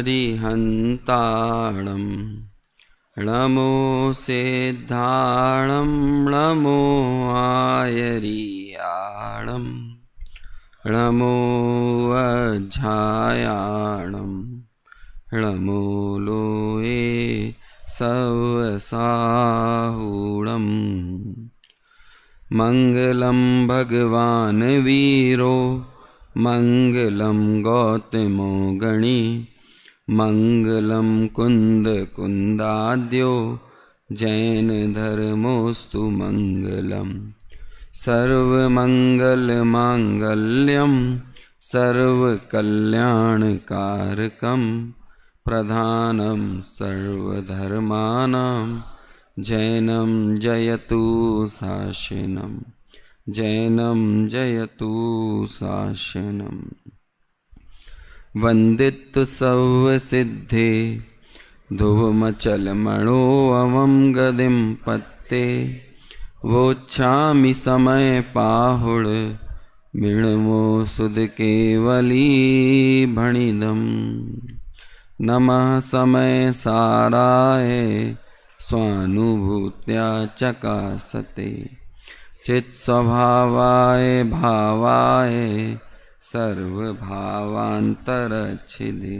अरिहन्ताणं नमो सिद्धाणं नमो आयरियाणं नमो अज्झायाणं नमो लोये सवसाहूणं मंगलम भगवान वीरो मंगलम गौतमो गणी मंगलम कुंद कुंदाद्यो जैन धर्मोस्तु मंगलम सर्वमंगल मांगल्यम सर्वकल्याणकारकम प्रधानम सर्वधर्मानां जैनम जयतु शासनम जैनम जयतु शासनम वंदित सर्वसिद्धे ध्रुवमचलमणोऽवं गदिं पत्ते वोच्छामि समय पाहुड़ मृणमो सुध केवली भणिदम् नमः समय साराय स्वानुभूत्या चकासते चित्स्वभावाय भावाय सर्वभावान्तरच्छिदे।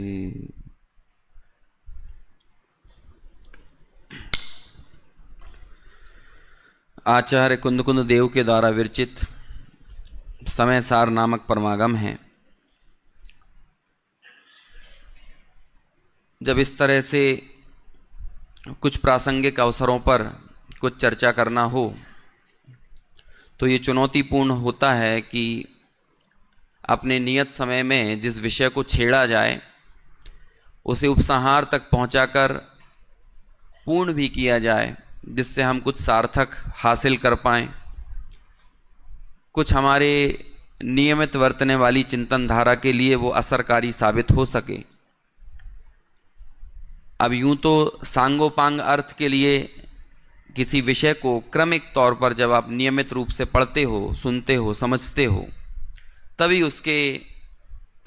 आचार्य कुंदकुंद देव के द्वारा विरचित समय सार नामक परमागम है। जब इस तरह से कुछ प्रासंगिक अवसरों पर कुछ चर्चा करना हो तो ये चुनौतीपूर्ण होता है कि अपने नियत समय में जिस विषय को छेड़ा जाए उसे उपसंहार तक पहुंचाकर पूर्ण भी किया जाए, जिससे हम कुछ सार्थक हासिल कर पाएं, कुछ हमारे नियमित वर्तने वाली चिंतन धारा के लिए वो असरकारी साबित हो सके। अब यूं तो सांगोपांग अर्थ के लिए किसी विषय को क्रमिक तौर पर जब आप नियमित रूप से पढ़ते हो, सुनते हो, समझते हो, तभी उसके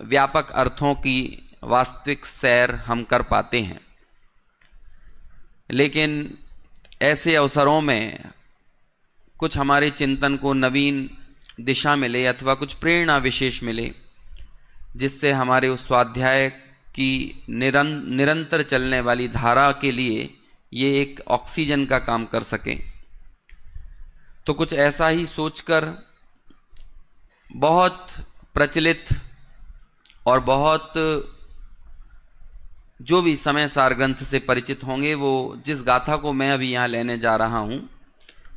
व्यापक अर्थों की वास्तविक सैर हम कर पाते हैं। लेकिन ऐसे अवसरों में कुछ हमारे चिंतन को नवीन दिशा मिले अथवा कुछ प्रेरणा विशेष मिले, जिससे हमारे उस स्वाध्याय की निरंतर चलने वाली धारा के लिए ये एक ऑक्सीजन का काम कर सके, तो कुछ ऐसा ही सोचकर बहुत प्रचलित और बहुत जो भी समय सार ग्रंथ से परिचित होंगे वो जिस गाथा को मैं अभी यहाँ लेने जा रहा हूँ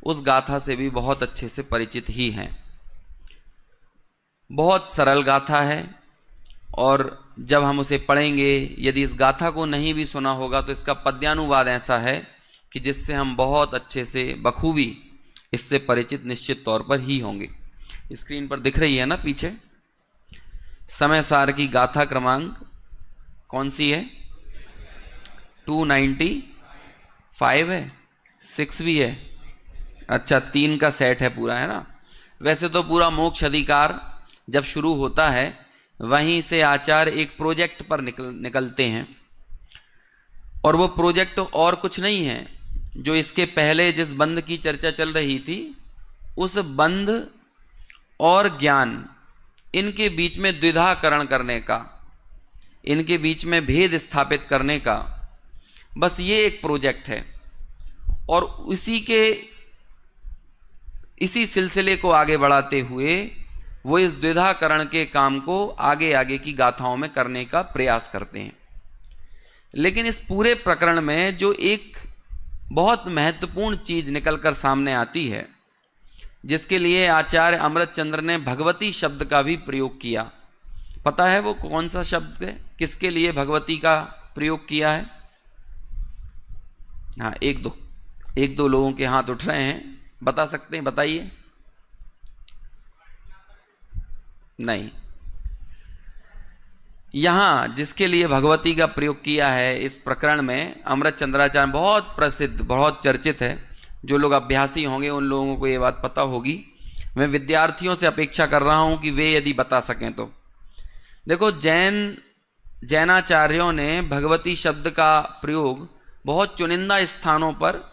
उस गाथा से भी बहुत अच्छे से परिचित ही हैं। बहुत सरल गाथा है और जब हम उसे पढ़ेंगे, यदि इस गाथा को नहीं भी सुना होगा तो इसका पद्यानुवाद ऐसा है कि जिससे हम बहुत अच्छे से बखूबी इससे परिचित निश्चित तौर पर ही होंगे। स्क्रीन पर दिख रही है ना पीछे, समय सार की गाथा क्रमांक कौन सी है? 295 है, 6 भी है। अच्छा, 3 का सेट है पूरा, है ना। वैसे तो पूरा मोक्ष अधिकार जब शुरू होता है वहीं से आचार्य एक प्रोजेक्ट पर निकलते हैं, और वो प्रोजेक्ट और कुछ नहीं है, जो इसके पहले जिस बंध की चर्चा चल रही थी उस बंध और ज्ञान, इनके बीच में द्विधाकरण करने का, इनके बीच में भेद स्थापित करने का, बस ये एक प्रोजेक्ट है। और इसी सिलसिले को आगे बढ़ाते हुए वो इस द्विधाकरण के काम को आगे आगे की गाथाओं में करने का प्रयास करते हैं। लेकिन इस पूरे प्रकरण में जो एक बहुत महत्वपूर्ण चीज निकलकर सामने आती है, जिसके लिए आचार्य अमृतचंद्र ने भगवती शब्द का भी प्रयोग किया, पता है वो कौन सा शब्द है, किसके लिए भगवती का प्रयोग किया है? हाँ, एक दो लोगों के हाथ उठ रहे हैं, बता सकते हैं, बताइए। नहीं, यहां जिसके लिए भगवती का प्रयोग किया है इस प्रकरण में अमृतचंद्राचार्य, बहुत प्रसिद्ध, बहुत चर्चित है। जो लोग अभ्यासी होंगे उन लोगों को ये बात पता होगी। मैं विद्यार्थियों से अपेक्षा कर रहा हूं कि वे यदि बता सकें तो। देखो, जैन जैनाचार्यों ने भगवती शब्द का प्रयोग बहुत चुनिंदा स्थानों पर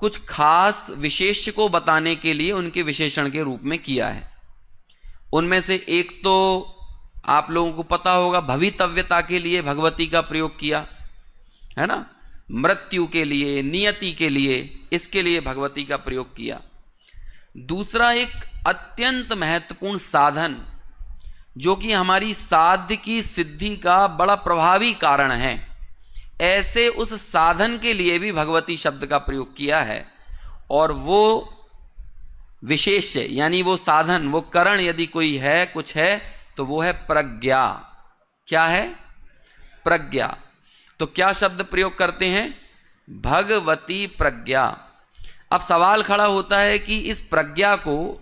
कुछ खास विशेष्य को बताने के लिए उनके विशेषण के रूप में किया है। उनमें से एक तो आप लोगों को पता होगा, भवितव्यता के लिए भगवती का प्रयोग किया है ना, मृत्यु के लिए, नियति के लिए, इसके लिए भगवती का प्रयोग किया। दूसरा, एक अत्यंत महत्वपूर्ण साधन जो कि हमारी साध्य की सिद्धि का बड़ा प्रभावी कारण है, ऐसे उस साधन के लिए भी भगवती शब्द का प्रयोग किया है। और वो विशेष यानी वो साधन, वो करण यदि कोई है, कुछ है, तो वो है प्रज्ञा। क्या है? प्रज्ञा। तो क्या शब्द प्रयोग करते हैं? भगवती प्रज्ञा। अब सवाल खड़ा होता है कि इस प्रज्ञा को,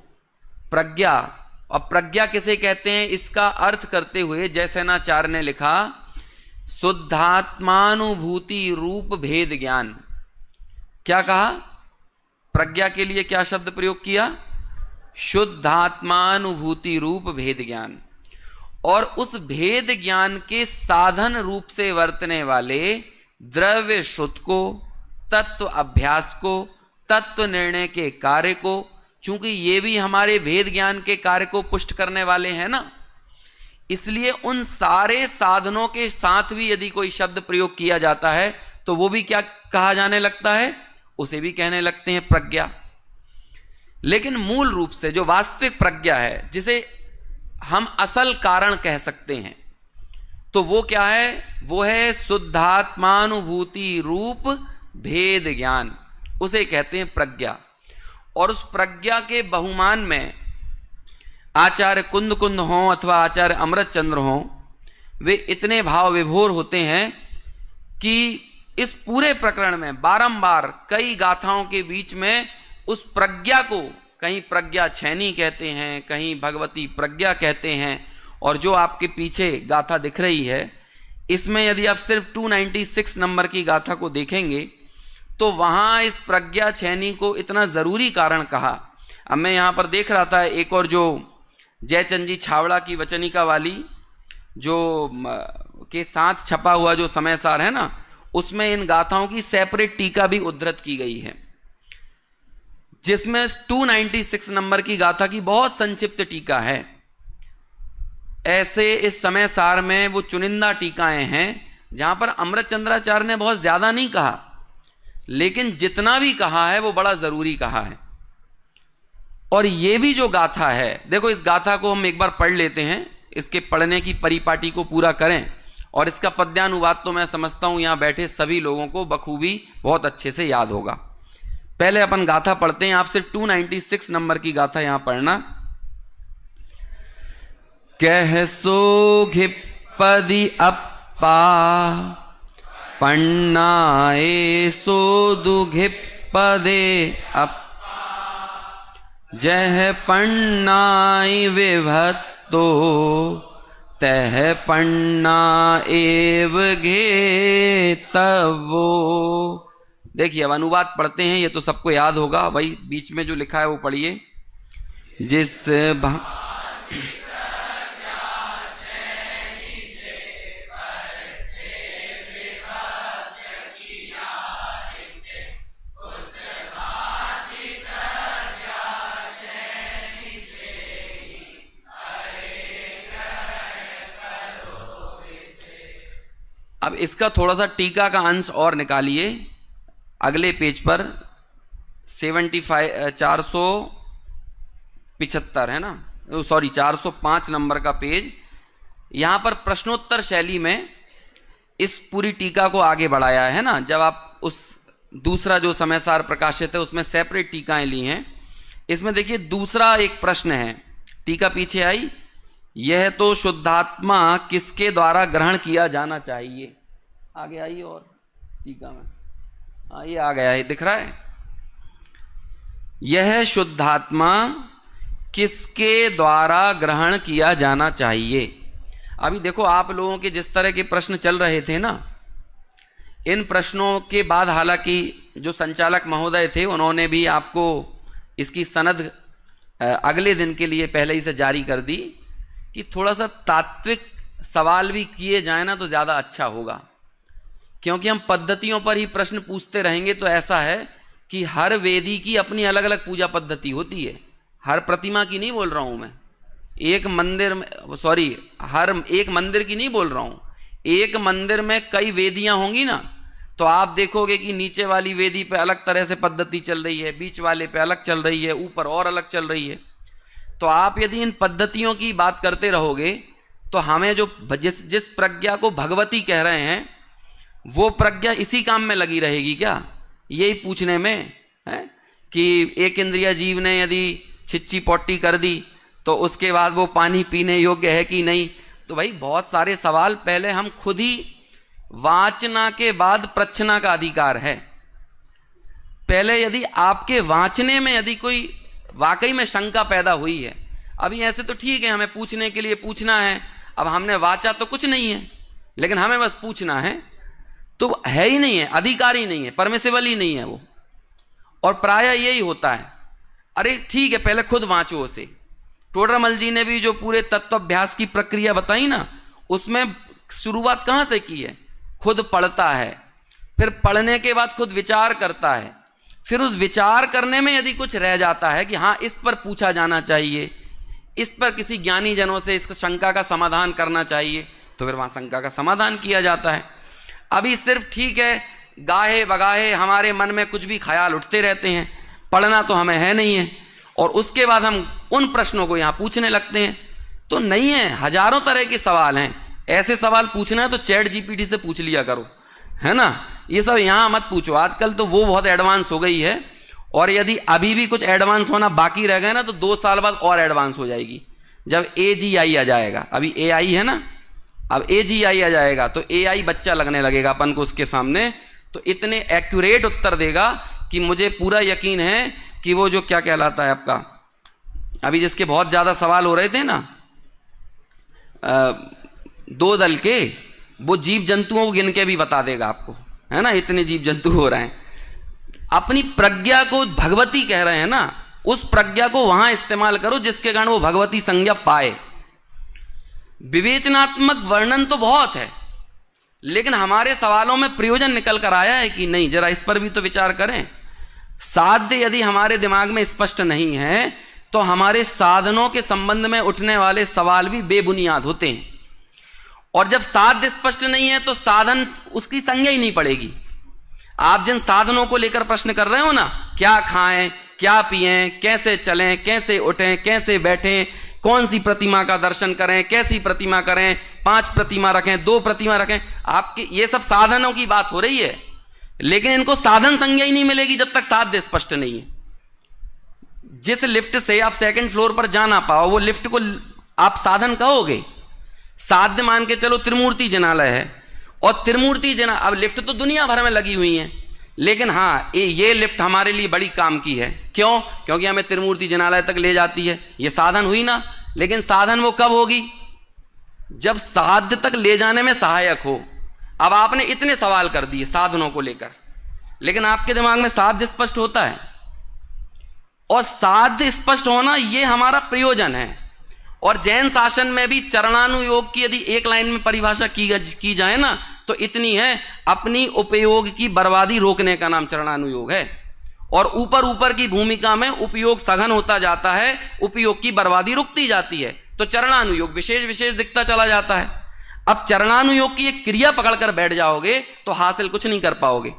प्रज्ञा और प्रज्ञा किसे कहते हैं, इसका अर्थ करते हुए जयसेनाचार्य ने लिखा शुद्धात्मानुभूति रूप भेद ज्ञान। क्या कहा? प्रज्ञा के लिए क्या शब्द प्रयोग किया? शुद्धात्मानुभूति रूप भेद ज्ञान। और उस भेद ज्ञान के साधन रूप से वर्तने वाले द्रव्य श्रुत को, तत्व अभ्यास को, तत्व निर्णय के कार्य को, चूंकि ये भी हमारे भेद ज्ञान के कार्य को पुष्ट करने वाले हैं ना, इसलिए उन सारे साधनों के साथ भी यदि कोई शब्द प्रयोग किया जाता है तो वो भी क्या कहा जाने लगता है? उसे भी कहने लगते हैं प्रज्ञा। लेकिन मूल रूप से जो वास्तविक प्रज्ञा है, जिसे हम असल कारण कह सकते हैं, तो वो क्या है? वो है शुद्धात्मानुभूति रूप भेद ज्ञान, उसे कहते हैं प्रज्ञा। और उस प्रज्ञा के बहुमान में आचार्य कुंद कुंद हों अथवा आचार्य अमृतचंद्र हों, वे इतने भाव विभोर होते हैं कि इस पूरे प्रकरण में बारंबार कई गाथाओं के बीच में उस प्रज्ञा को कहीं प्रज्ञा छैनी कहते हैं, कहीं भगवती प्रज्ञा कहते हैं। और जो आपके पीछे गाथा दिख रही है, इसमें यदि आप सिर्फ 296 नंबर की गाथा को देखेंगे तो वहां इस प्रज्ञा छैनी को इतना जरूरी कारण कहा। अब मैं यहां पर देख रहा था, एक और जो जयचंद जी छावड़ा की वचनिका वाली जो के साथ छपा हुआ जो समय सार है ना, उसमें इन गाथाओं की सेपरेट टीका भी उद्धृत की गई है, जिसमें 296 नंबर की गाथा की बहुत संक्षिप्त टीका है। ऐसे इस समय सार में वो चुनिंदा टीकाएं हैं जहां पर अमृतचंद्राचार्य ने बहुत ज्यादा नहीं कहा, लेकिन जितना भी कहा है वो बड़ा जरूरी कहा है। और ये भी जो गाथा है, देखो इस गाथा को हम एक बार पढ़ लेते हैं, इसके पढ़ने की परिपाटी को पूरा करें, और इसका पद्यानुवाद तो मैं समझता हूं यहां बैठे सभी लोगों को बखूबी बहुत अच्छे से याद होगा। पहले अपन गाथा पढ़ते हैं, आप सिर्फ 296 नंबर की गाथा यहां पढ़ना। कह सो घिपदी अप्पा पन्नाए सो दुघिपदे अप्पा जह पन्नाई विभत्तो तह पन्ना एव घे तवो। देखिए अब अनुवाद पढ़ते हैं, ये तो सबको याद होगा, वही बीच में जो लिखा है वो पढ़िए। जिस अब इसका थोड़ा सा टीका का अंश और निकालिए, अगले पेज पर 475 है ना, सॉरी 405 नंबर का पेज। यहां पर प्रश्नोत्तर शैली में इस पूरी टीका को आगे बढ़ाया है ना। जब आप उस दूसरा जो समय सार प्रकाशित है उसमें सेपरेट टीकाएं ली हैं, इसमें देखिए दूसरा एक प्रश्न है, टीका पीछे आई, यह तो शुद्धात्मा किसके द्वारा ग्रहण किया जाना चाहिए। आगे आइए और टीका में, हाँ ये आ गया है, दिख रहा है। यह शुद्धात्मा किसके द्वारा ग्रहण किया जाना चाहिए। अभी देखो आप लोगों के जिस तरह के प्रश्न चल रहे थे ना, इन प्रश्नों के बाद हालांकि जो संचालक महोदय थे उन्होंने भी आपको इसकी सनद अगले दिन के लिए पहले ही से जारी कर दी कि थोड़ा सा तात्विक सवाल भी किए जाए ना तो ज़्यादा अच्छा होगा, क्योंकि हम पद्धतियों पर ही प्रश्न पूछते रहेंगे तो ऐसा है कि हर वेदी की अपनी अलग अलग पूजा पद्धति होती है। हर प्रतिमा की नहीं बोल रहा हूँ मैं, एक मंदिर में, सॉरी, हर एक मंदिर की नहीं बोल रहा हूँ। एक मंदिर में कई वेदियाँ होंगी ना, तो आप देखोगे कि नीचे वाली वेदी पे अलग तरह से पद्धति चल रही है, बीच वाले पे अलग चल रही है, ऊपर और अलग चल रही है। तो आप यदि इन पद्धतियों की बात करते रहोगे तो हमें जो जिस प्रज्ञा को भगवती कह रहे हैं वो प्रज्ञा इसी काम में लगी रहेगी क्या? यही पूछने में है कि एक इंद्रिय जीव ने यदि छिच्ची पोटी कर दी तो उसके बाद वो पानी पीने योग्य है कि नहीं? तो भाई बहुत सारे सवाल पहले हम खुद ही, वाचना के बाद प्रच्छना का अधिकार है। पहले यदि आपके वाचने में यदि कोई वाकई में शंका पैदा हुई है, अभी ऐसे तो ठीक है हमें पूछने के लिए पूछना है, अब हमने वाचा तो कुछ नहीं है लेकिन हमें बस पूछना है, तो है ही नहीं है, अधिकार ही नहीं है, परमिसिबल ही नहीं है वो। और प्रायः यही होता है, अरे ठीक है पहले खुद वांचो उसे। टोडरमल जी ने भी जो पूरे तत्वाभ्यास की प्रक्रिया बताई ना, उसमें शुरुआत कहाँ से की है? खुद पढ़ता है, फिर पढ़ने के बाद खुद विचार करता है, फिर उस विचार करने में यदि कुछ रह जाता है कि हाँ इस पर पूछा जाना चाहिए, इस पर किसी ज्ञानी जनों से इस शंका का समाधान करना चाहिए, तो फिर वहाँ शंका का समाधान किया जाता है। अभी सिर्फ ठीक है गाहे बगाहे हमारे मन में कुछ भी ख्याल उठते रहते हैं, पढ़ना तो हमें है नहीं है, और उसके बाद हम उन प्रश्नों को यहाँ पूछने लगते हैं। तो नहीं है, हजारों तरह के सवाल हैं। ऐसे सवाल पूछना है तो चैट जीपीटी से पूछ लिया करो, है ना। ये सब यहाँ मत पूछो, आजकल तो वो बहुत एडवांस हो गई है, और यदि अभी भी कुछ एडवांस होना बाकी रह गए ना तो 2 साल बाद और एडवांस हो जाएगी, जब AGI आ जाएगा। अभी AI है ना, अब AGI आ जाएगा तो AI बच्चा लगने लगेगा अपन को उसके सामने, तो इतने एक्यूरेट उत्तर देगा कि मुझे पूरा यकीन है कि वो जो क्या कहलाता है आपका, अभी जिसके बहुत ज़्यादा सवाल हो रहे थे ना 2 दल के, वो जीव जंतुओं को गिन के भी बता देगा आपको, है ना, इतने जीव जंतु हो रहे हैं। अपनी प्रज्ञा को भगवती कह रहे हैं ना, उस प्रज्ञा को वहां इस्तेमाल करो जिसके कारण वो भगवती संज्ञा पाए। विवेचनात्मक वर्णन तो बहुत है, लेकिन हमारे सवालों में प्रयोजन निकल कर आया है कि नहीं, जरा इस पर भी तो विचार करें। साध्य यदि हमारे दिमाग में स्पष्ट नहीं है तो हमारे साधनों के संबंध में उठने वाले सवाल भी बेबुनियाद होते हैं, और जब साध्य स्पष्ट नहीं है तो साधन उसकी संज्ञा ही नहीं पड़ेगी। आप जिन साधनों को लेकर प्रश्न कर रहे हो ना, क्या खाएं, क्या पिएं, कैसे चलें, कैसे उठें, कैसे बैठें, कौन सी प्रतिमा का दर्शन करें, कैसी प्रतिमा करें, 5 प्रतिमा रखें, 2 प्रतिमा रखें, आपकी ये सब साधनों की बात हो रही है, लेकिन इनको साधन संज्ञा ही नहीं मिलेगी जब तक साध्य स्पष्ट नहीं है। जिस लिफ्ट से आप 2nd फ्लोर पर जा ना पाओ, वो लिफ्ट को आप साधन कहोगे? साध्य मान के चलो त्रिमूर्ति जिनालय है, और त्रिमूर्ति जिना, अब लिफ्ट तो दुनिया भर में लगी हुई है, लेकिन हाँ ये लिफ्ट हमारे लिए बड़ी काम की है। क्यों? क्योंकि हमें त्रिमूर्ति जिनालय तक ले जाती है, ये साधन हुई ना। लेकिन साधन वो कब होगी? जब साध्य तक ले जाने में सहायक हो। अब आपने इतने सवाल कर दिए साधनों को लेकर, लेकिन आपके दिमाग में साध्य स्पष्ट होता है, और साध्य स्पष्ट होना ये हमारा प्रयोजन है। और जैन शासन में भी चरणानुयोग की यदि एक लाइन में परिभाषा की जाए ना तो इतनी है, अपनी उपयोग की बर्बादी रोकने का नाम चरणानुयोग है। और ऊपर ऊपर की भूमिका में उपयोग सघन होता जाता है, उपयोग की बर्बादी रुकती जाती है, तो चरणानुयोग विशेष विशेष दिखता चला जाता है। अब चरणानुयोग की एक क्रिया पकड़कर बैठ जाओगे तो हासिल कुछ नहीं कर पाओगे।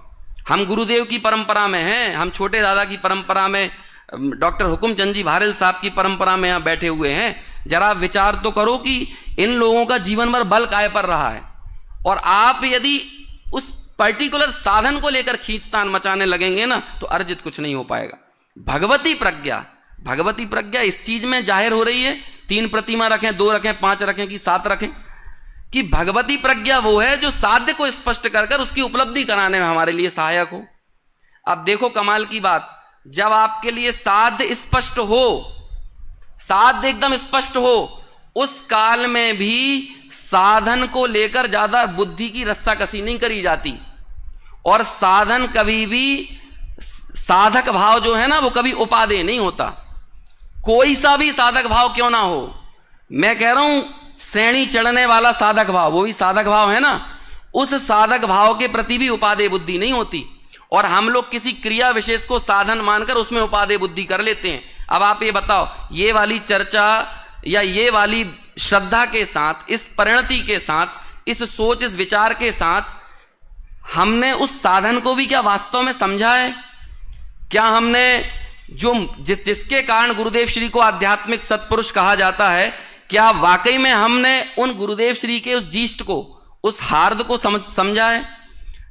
हम गुरुदेव की परंपरा में हैं, हम छोटे दादा की परंपरा में, डॉक्टर हुकुमचंद जी भारल साहब की परंपरा में यहाँ बैठे हुए हैं। जरा विचार तो करो कि इन लोगों का जीवन भर बल काय पर रहा है, और आप यदि उस पर्टिकुलर साधन को लेकर खींचतान मचाने लगेंगे ना तो अर्जित कुछ नहीं हो पाएगा। भगवती प्रज्ञा इस चीज में जाहिर हो रही है, 3 प्रतिमा रखें, 2 रखें, 5 रखें कि 7 रखें, कि भगवती प्रज्ञा वो है जो साध्य को स्पष्ट कर उसकी उपलब्धि कराने में हमारे लिए सहायक हो। अब देखो कमाल की बात, जब आपके लिए साध्य स्पष्ट हो, साध्य एकदम स्पष्ट हो, उस काल में भी साधन को लेकर ज्यादा बुद्धि की रस्साकसी नहीं करी जाती, और साधन कभी भी, साधक भाव जो है ना वो कभी उपादेय नहीं होता। कोई सा भी साधक भाव क्यों ना हो, मैं कह रहा हूं श्रेणी चढ़ने वाला साधक भाव, वो भी साधक भाव है ना, उस साधक भाव के प्रति भी उपादेय बुद्धि नहीं होती। और हम लोग किसी क्रिया विशेष को साधन मानकर उसमें उपादेय बुद्धि कर लेते हैं। अब आप ये बताओ, ये वाली चर्चा या ये वाली श्रद्धा के साथ, इस परिणति के साथ, इस सोच, इस विचार के साथ हमने उस साधन को भी क्या वास्तव में समझा है? क्या हमने जो जिसके कारण गुरुदेव श्री को आध्यात्मिक सत्पुरुष कहा जाता है, क्या वाकई में हमने उन गुरुदेव श्री के उस जीष्ट को, उस हार्द को समझा है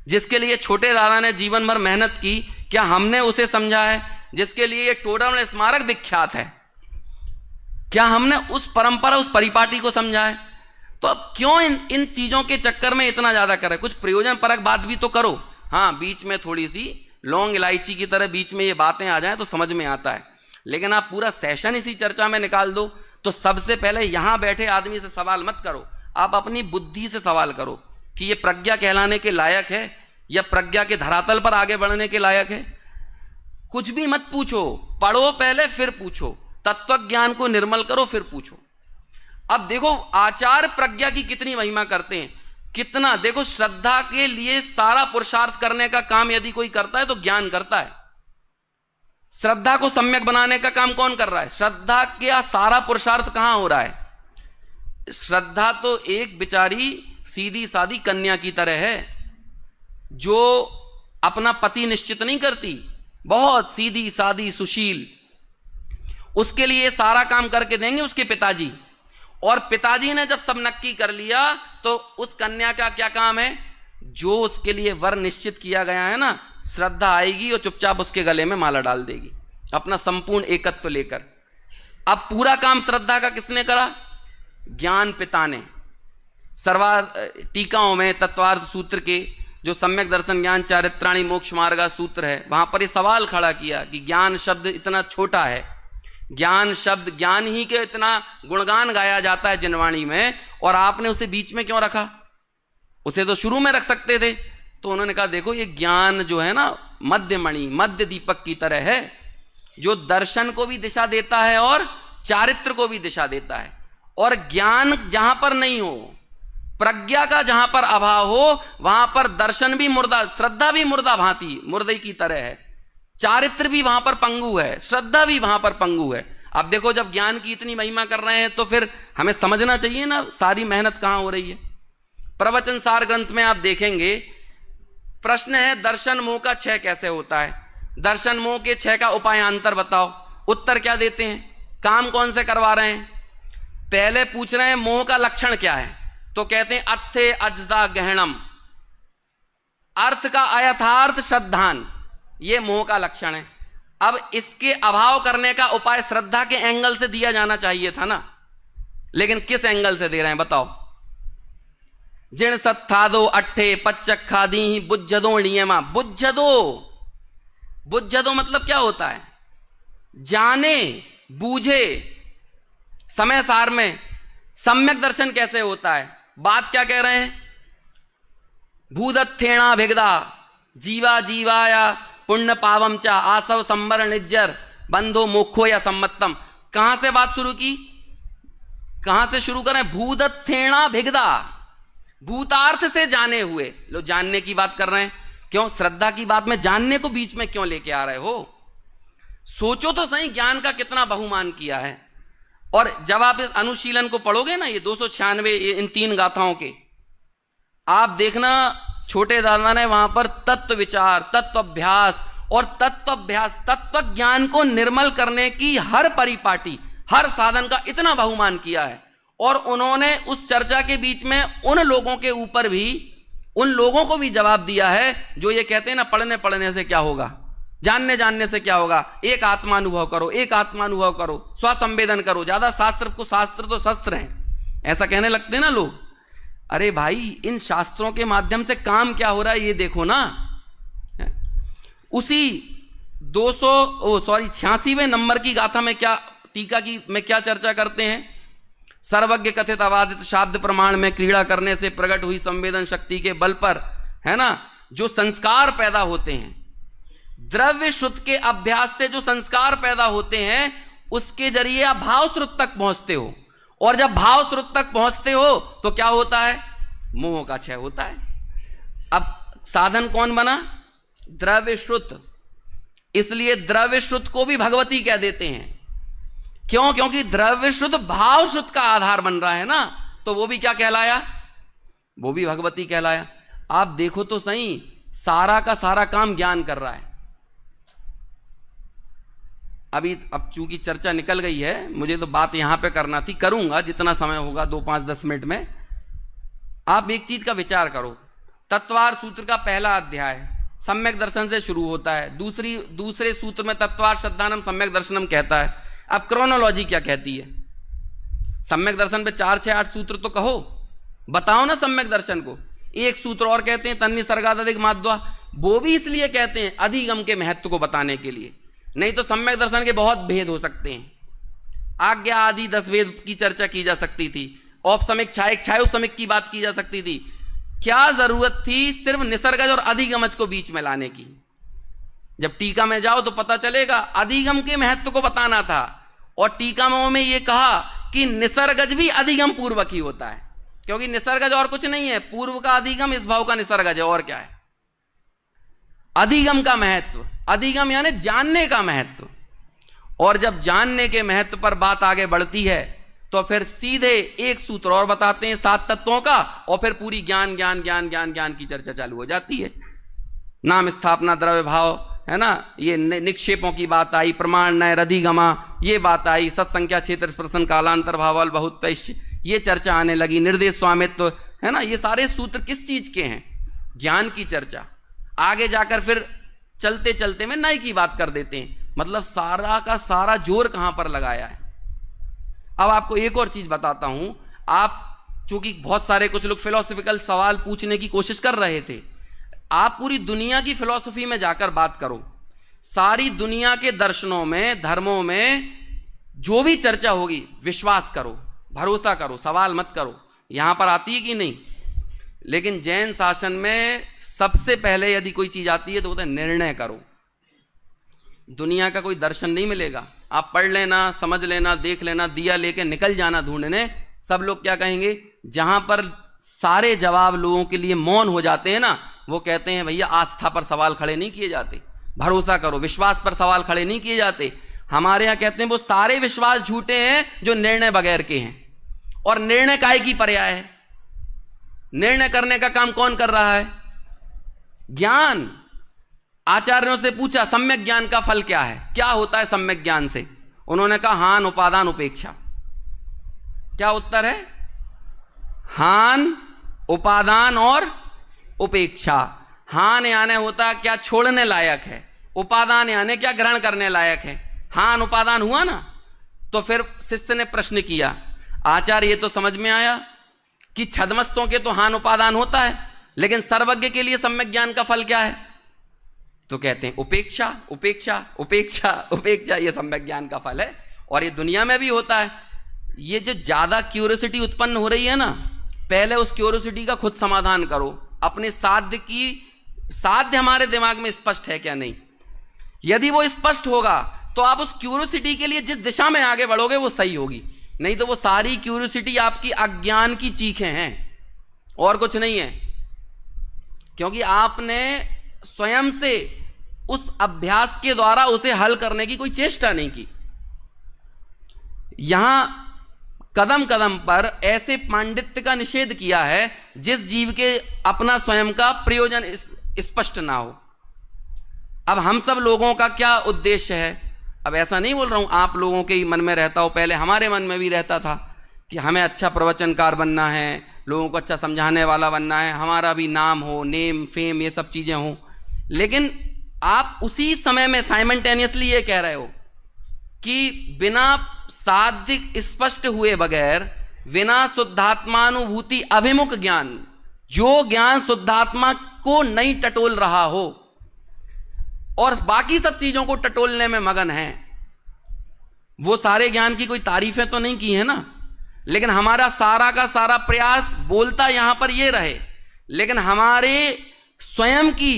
जिसके लिए छोटे दादा ने जीवन भर मेहनत की? क्या हमने उसे समझा है जिसके लिए ये टोडरमल स्मारक विख्यात है? क्या हमने उस परंपरा, उस परिपाटी को समझा है? तो अब क्यों इन चीजों के चक्कर में इतना ज्यादा करें? कुछ प्रयोजन परक बात भी तो करो। हाँ, बीच में थोड़ी सी लौंग इलायची की तरह बीच में ये बातें आ जाएं तो समझ में आता है, लेकिन आप पूरा सेशन इसी चर्चा में निकाल दो तो सबसे पहले यहां बैठे आदमी से सवाल मत करो, आप अपनी बुद्धि से सवाल करो कि ये प्रज्ञा कहलाने के लायक है या प्रज्ञा के धरातल पर आगे बढ़ने के लायक है। कुछ भी मत पूछो, पढ़ो पहले फिर पूछो, तत्व ज्ञान को निर्मल करो फिर पूछो। अब देखो आचार्य प्रज्ञा की कितनी महिमा करते हैं, कितना, देखो श्रद्धा के लिए सारा पुरुषार्थ करने का काम यदि कोई करता है तो ज्ञान करता है। श्रद्धा को सम्यक बनाने का काम कौन कर रहा है? श्रद्धा का सारा पुरुषार्थ कहां हो रहा है? श्रद्धा तो एक बेचारी सीधी सादी कन्या की तरह है जो अपना पति निश्चित नहीं करती, बहुत सीधी सादी सुशील। उसके लिए सारा काम करके देंगे उसके पिताजी, और पिताजी ने जब सब नक्की कर लिया तो उस कन्या का क्या काम है? जो उसके लिए वर निश्चित किया गया है ना, श्रद्धा आएगी और चुपचाप उसके गले में माला डाल देगी अपना संपूर्ण एकत्व लेकर। अब पूरा काम श्रद्धा का किसने करा? ज्ञान पिता ने। सर्वा टीकाओं में तत्वार्थ सूत्र के जो सम्यक दर्शन ज्ञान चारित्राणी मोक्ष मार्गा सूत्र है, वहां पर यह सवाल खड़ा किया कि ज्ञान शब्द इतना छोटा है, ज्ञान शब्द, ज्ञान ही के इतना गुणगान गाया जाता है जिनवाणी में, और आपने उसे बीच में क्यों रखा? उसे तो शुरू में रख सकते थे। तो उन्होंने कहा देखो ये ज्ञान जो है ना, मध्यमणि, मध्य दीपक की तरह है, जो दर्शन को भी दिशा देता है और चारित्र को भी दिशा देता है। और ज्ञान जहां पर नहीं हो, प्रज्ञा का जहां पर अभाव हो, वहां पर दर्शन भी मुर्दा, श्रद्धा भी मुर्दा भांति मुर्दे की तरह है, चारित्र भी वहां पर पंगु है, श्रद्धा भी वहां पर पंगु है। अब देखो जब ज्ञान की इतनी महिमा कर रहे हैं तो फिर हमें समझना चाहिए ना सारी मेहनत कहां हो रही है। प्रवचन सार ग्रंथ में आप देखेंगे प्रश्न है दर्शन मोह का क्षय कैसे होता है? दर्शन मोह के क्षय का उपायांतर बताओ। उत्तर क्या देते हैं? काम कौन से करवा रहे हैं? पहले पूछ रहे हैं मोह का लक्षण क्या है, तो कहते हैं अत्थे अजदा गहनम, अर्थ का अयथार्थ श्रद्धान, ये मोह का लक्षण है। अब इसके अभाव करने का उपाय श्रद्धा के एंगल से दिया जाना चाहिए था ना, लेकिन किस एंगल से दे रहे हैं बताओ? जिण सत्थादो अट्ठे पच्चखा दी बुज्जदो नियमा। बुज्जदो मतलब क्या होता है? जाने बूझे। समय सार में सम्यक दर्शन कैसे होता है? बात क्या कह रहे हैं? भूदत्थेणा भिगदा जीवा जीवाया पुण्य पावम चा आसव संबर निज्जर बंधो मोखो या सम्मतम। कहां से बात शुरू की? कहां से शुरू करें? भूदत्थेणा भिगदा, भूतार्थ से जाने हुए। लो जानने की बात कर रहे हैं, क्यों? श्रद्धा की बात में जानने को बीच में क्यों लेके आ रहे हो? सोचो तो सही ज्ञान का कितना बहुमान किया है। और जब आप इस अनुशीलन को पढ़ोगे ना, ये 296 इन 3 गाथाओं के, आप देखना छोटे दादा ने वहां पर तत्व विचार, तत्व अभ्यास और तत्व ज्ञान को निर्मल करने की हर परिपाटी, हर साधन का इतना बहुमान किया है। और उन्होंने उस चर्चा के बीच में उन लोगों के ऊपर भी, उन लोगों को भी जवाब दिया है जो ये कहते हैं ना पढ़ने पढ़ने से क्या होगा, जानने जानने से क्या होगा, एक आत्मानुभव करो, एक आत्मानुभव करो, स्वसंवेदन करो, ज्यादा शास्त्र को, शास्त्र तो शस्त्र हैं, ऐसा कहने लगते हैं ना लोग। अरे भाई इन शास्त्रों के माध्यम से काम क्या हो रहा है ये देखो ना। उसी 86वें नंबर की गाथा में क्या, टीका की में क्या चर्चा करते हैं? सर्वज्ञ कथित अबाधित शाब्द प्रमाण में क्रीड़ा करने से प्रकट हुई संवेदन शक्ति के बल पर, है ना, जो संस्कार पैदा होते हैं, द्रव्य श्रुत के अभ्यास से जो संस्कार पैदा होते हैं, उसके जरिए आप भाव श्रुत तक पहुंचते हो। और जब भाव श्रुत तक पहुंचते हो तो क्या होता है? मोह का क्षय होता है। अब साधन कौन बना? द्रव्य श्रुत। इसलिए द्रव्य श्रुत को भी भगवती कह देते हैं। क्यों? क्योंकि द्रव्य श्रुत भाव श्रुत का आधार बन रहा है ना, तो वो भी क्या कहलाया? वो भी भगवती कहलाया। आप देखो तो सही, सारा का सारा काम ज्ञान कर रहा है। अब चूंकि चर्चा निकल गई है, मुझे तो बात यहां पे करना थी, करूंगा जितना समय होगा 2, 5, 10 मिनट में। आप एक चीज का विचार करो, तत्वार सूत्र का पहला अध्याय सम्यक दर्शन से शुरू होता है, दूसरे सूत्र में तत्वार श्रद्धानम सम्यक दर्शनम कहता है। अब क्रोनोलॉजी क्या कहती है? सम्यक दर्शन पे 4, 6, 8 सूत्र तो कहो, बताओ ना सम्यक दर्शन को। एक सूत्र और कहते हैं तन्निसर्गादधिक माध्वा, वो भी इसलिए कहते हैं अधिगम के महत्व को बताने के लिए, नहीं तो सम्यक दर्शन के बहुत भेद हो सकते हैं। आज्ञा आदि 10 वेद की चर्चा की जा सकती थी, औपसमिक छायोपसमिक की बात की जा सकती थी। क्या जरूरत थी सिर्फ निसर्गज और अधिगमज को बीच में लाने की? जब टीका में जाओ तो पता चलेगा अधिगम के महत्व को बताना था, और टीका में ये कहा कि निसर्गज भी अधिगम पूर्वक ही होता है, क्योंकि निसर्गज और कुछ नहीं है, पूर्व का अधिगम इस भाव का निसर्गज है, और क्या है? अधिगम का महत्व, अधिगम यानी जानने का महत्व। और जब जानने के महत्व पर बात आगे बढ़ती है तो फिर सीधे एक सूत्र और बताते हैं 7 तत्वों का, और फिर पूरी ज्ञान ज्ञान ज्ञान ज्ञान ज्ञान की चर्चा चालू हो जाती है। नाम स्थापना द्रव्य भाव है ना, ये निक्षेपों की बात आई, प्रमाण नय अधिगमा ये बात आई, सत्संख्या क्षेत्र स्पर्शन कालांतर भावल बहुत ये चर्चा आने लगी, निर्देश स्वामित्व है ना, ये सारे सूत्र किस चीज के हैं? ज्ञान की चर्चा। आगे जाकर फिर चलते चलते में नए की बात कर देते हैं, मतलब सारा का सारा जोर कहां पर लगाया है। अब आपको एक और चीज बताता हूं, आप चूंकि बहुत सारे कुछ लोग फिलोसफिकल सवाल पूछने की कोशिश कर रहे थे, आप पूरी दुनिया की फिलॉसफी में जाकर बात करो, सारी दुनिया के दर्शनों में, धर्मों में जो भी चर्चा होगी, विश्वास करो, भरोसा करो, सवाल मत करो। यहां पर आती है कि नहीं? लेकिन जैन शासन में सबसे पहले यदि कोई चीज आती है तो होता है निर्णय करो। दुनिया का कोई दर्शन नहीं मिलेगा, आप पढ़ लेना, समझ लेना, देख लेना, दिया लेके निकल जाना ढूंढने। सब लोग क्या कहेंगे? जहां पर सारे जवाब लोगों के लिए मौन हो जाते हैं ना, वो कहते हैं भैया आस्था पर सवाल खड़े नहीं किए जाते, भरोसा करो, विश्वास पर सवाल खड़े नहीं किए जाते। हमारे यहां कहते हैं वो सारे विश्वास झूठे हैं जो निर्णय बगैर के हैं। और निर्णय काय की पर्याय है? निर्णय करने का काम कौन कर रहा है? ज्ञान। आचार्यों से पूछा सम्यक ज्ञान का फल क्या है, क्या होता है सम्यक ज्ञान से? उन्होंने कहा हान उपादान उपेक्षा। क्या उत्तर है? हान, उपादान और उपेक्षा। हान यानी होता क्या? छोड़ने लायक है। उपादान यानी क्या? ग्रहण करने लायक है। हान उपादान हुआ ना। तो फिर शिष्य ने प्रश्न किया, आचार्य ये तो समझ में आया कि छद्मस्तों के तो हान उपादान होता है, लेकिन सर्वज्ञ के लिए सम्यक ज्ञान का फल क्या है? तो कहते हैं उपेक्षा, उपेक्षा, उपेक्षा, उपेक्षा, ये सम्यक ज्ञान का फल है। और ये दुनिया में भी होता है। ये जो ज्यादा क्यूरियोसिटी उत्पन्न हो रही है ना, पहले उस क्यूरियोसिटी का खुद समाधान करो, अपने साध्य हमारे दिमाग में स्पष्ट है क्या नहीं। यदि वो स्पष्ट होगा तो आप उस क्यूरियोसिटी के लिए जिस दिशा में आगे बढ़ोगे वो सही होगी, नहीं तो वो सारी क्यूरियोसिटी आपकी अज्ञान की चीखें हैं और कुछ नहीं है। क्योंकि आपने स्वयं से उस अभ्यास के द्वारा उसे हल करने की कोई चेष्टा नहीं की। यहां कदम कदम पर ऐसे पांडित्य का निषेध किया है जिस जीव के अपना स्वयं का प्रयोजन स्पष्ट ना हो। अब हम सब लोगों का क्या उद्देश्य है? अब ऐसा नहीं बोल रहा हूं आप लोगों के ही मन में रहता हो, पहले हमारे मन में भी रहता था कि हमें अच्छा प्रवचनकार बनना है, लोगों को अच्छा समझाने वाला बनना है, हमारा भी नाम हो, नेम फेम ये सब चीजें हों। लेकिन आप उसी समय में साइमल्टेनियसली ये कह रहे हो कि बिना साध्य स्पष्ट हुए बगैर, बिना शुद्धात्मानुभूति अभिमुख ज्ञान, जो ज्ञान शुद्धात्मा को नहीं टटोल रहा हो और बाकी सब चीजों को टटोलने में मगन है, वो सारे ज्ञान की कोई तारीफें तो नहीं की है ना। लेकिन हमारा सारा का सारा प्रयास बोलता यहां पर ये रहे, लेकिन हमारे स्वयं की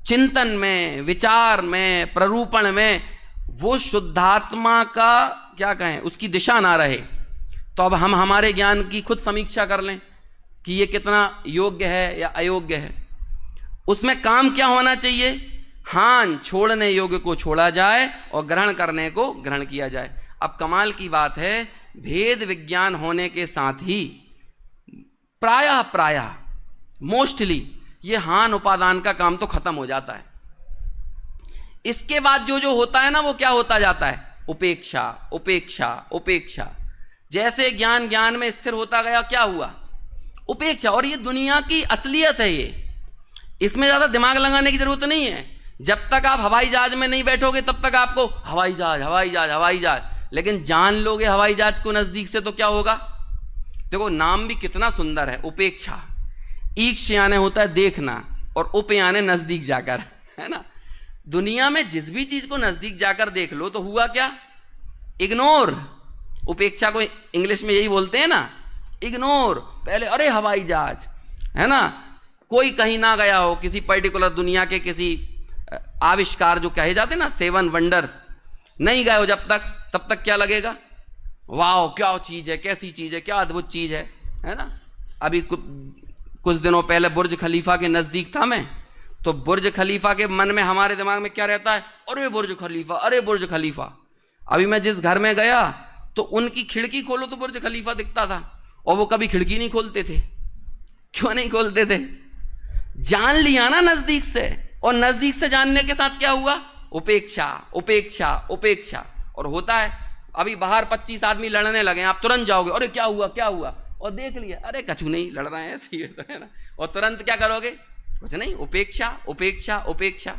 चिंतन में, विचार में, प्ररूपण में वो शुद्धात्मा का क्या कहें, उसकी दिशा ना रहे। तो अब हम हमारे ज्ञान की खुद समीक्षा कर लें कि ये कितना योग्य है या अयोग्य है। उसमें काम क्या होना चाहिए? हान छोड़ने योग्य को छोड़ा जाए और ग्रहण करने को ग्रहण किया जाए। अब कमाल की बात है, भेद विज्ञान होने के साथ ही प्रायः मोस्टली ये हान उपादान का काम तो खत्म हो जाता है। इसके बाद जो होता है ना, वो क्या होता जाता है? उपेक्षा, उपेक्षा, उपेक्षा। जैसे ज्ञान ज्ञान में स्थिर होता गया, क्या हुआ? उपेक्षा। और ये दुनिया की असलियत है, ये इसमें ज्यादा दिमाग लगाने की जरूरत नहीं है। जब तक आप हवाई जहाज में नहीं बैठोगे तब तक आपको हवाई जहाज हवाई जहाज हवाई जहाज, लेकिन जान लोगे हवाई जहाज को नजदीक से तो क्या होगा? देखो नाम भी कितना सुंदर है, उपेक्षा। ईक्ष यानी होता है देखना और उप यानी नजदीक जाकर, है ना। दुनिया में जिस भी चीज को नजदीक जाकर देख लो तो हुआ क्या? इग्नोर। उपेक्षा को इंग्लिश में यही बोलते हैं ना, इग्नोर। पहले अरे हवाई जहाज, है ना, कोई कहीं ना गया हो, किसी पर्टिकुलर दुनिया के किसी आविष्कार जो कहे जाते ना 7 वंडर्स, नहीं गए हो जब तक, तब तक क्या लगेगा? वाह क्या चीज है, कैसी चीज है, क्या अद्भुत चीज है ना। अभी कुछ दिनों पहले बुर्ज खलीफा के नजदीक था मैं, तो बुर्ज खलीफा के मन में हमारे दिमाग में क्या रहता है? अरे बुर्ज खलीफा, अरे बुर्ज खलीफा। अभी मैं जिस घर में गया तो उनकी खिड़की खोलो तो बुर्ज खलीफा दिखता था, और वो कभी खिड़की नहीं खोलते थे। क्यों नहीं खोलते थे? जान लिया ना नजदीक से, और नजदीक से जानने के साथ क्या हुआ? उपेक्षा, उपेक्षा, उपेक्षा। और होता है अभी बाहर 25 आदमी लड़ने लगे, आप तुरंत जाओगे, अरे क्या हुआ क्या हुआ, और देख लिया अरे कछु नहीं, लड़ रहे हैं ऐसे ही, है ना, और तुरंत क्या करोगे? कुछ नहीं, उपेक्षा, उपेक्षा, उपेक्षा।